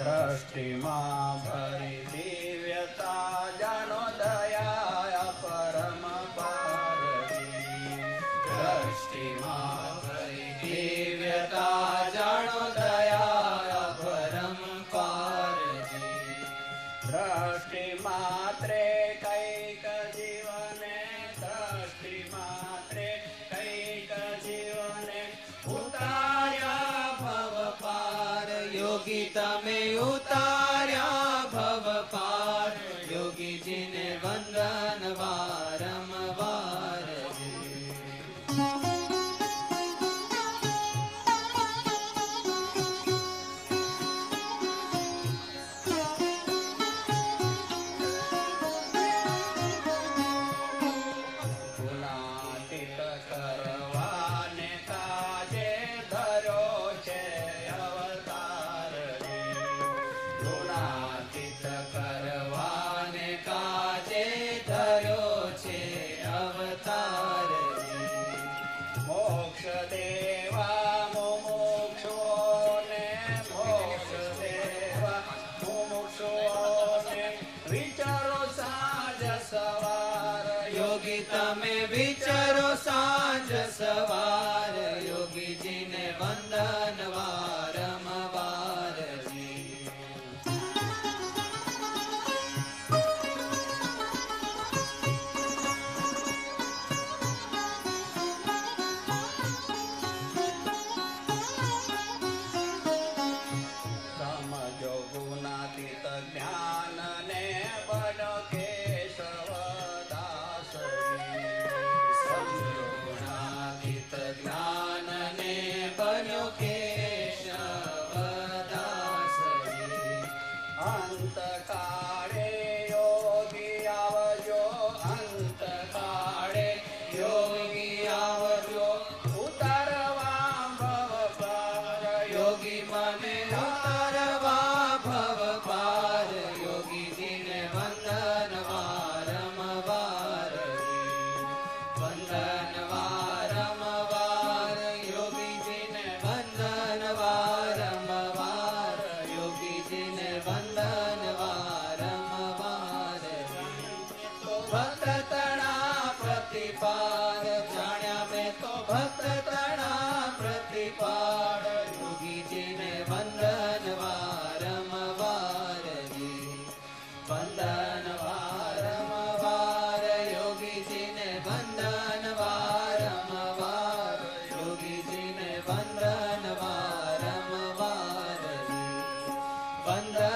दृष्टिमा भरी दिव्यता जानो दया परम पारधी दृष्टिमा भरी दिव्यता जानो दया परम पारधी दृष्टि मात्रे कैक जीवने दृष्टि मात्रे कैक जीवने उतार्या भव पार योगी तमे उतार्या भव पार योगीजीने वंदन वारंવાર ગુણાતીત કરવાને કાજે ધર્યો છે અવતાર ગુણાતીત કરવાને કાજે ધર્યો છે અવતાર મોક્ષ દેવા મુમુક્ષુઓને મોક્ષ દેવા મુમુક્ષુઓને વિચારો સાંજ સવાર યોગી તમે વિચારો સાંજ સવાર યોગીજીને વંદન વારંવાર સમજો ગુણાતીત જ્ઞાન ને બનો કેશવદાસ સમજો ગુણાતીત જ્ઞાન ને બન્યો કેશવદાસ અંતકાળે યોગી આવજો અંતકાળે યોગી આવજો ઉતારવા ભવ પાર યોગી મને ઉતારવા ભવ પાર યોગીજીને વંદન વારંવાર વંદન વારંવાર યોગીજીને વંદન વારંવાર યોગીજીને વંદન વારંવાર ભક્ત તણા પ્રતિપાદ જાણ્યા મેં તો ભક્ત તણા પ્રતિપાદ યોગીજીને વંદન વારંવાર વંદન વારંવાર યોગીજીને વંદન વારંવાર યોગીજીને વંદન વારંવાર વંદન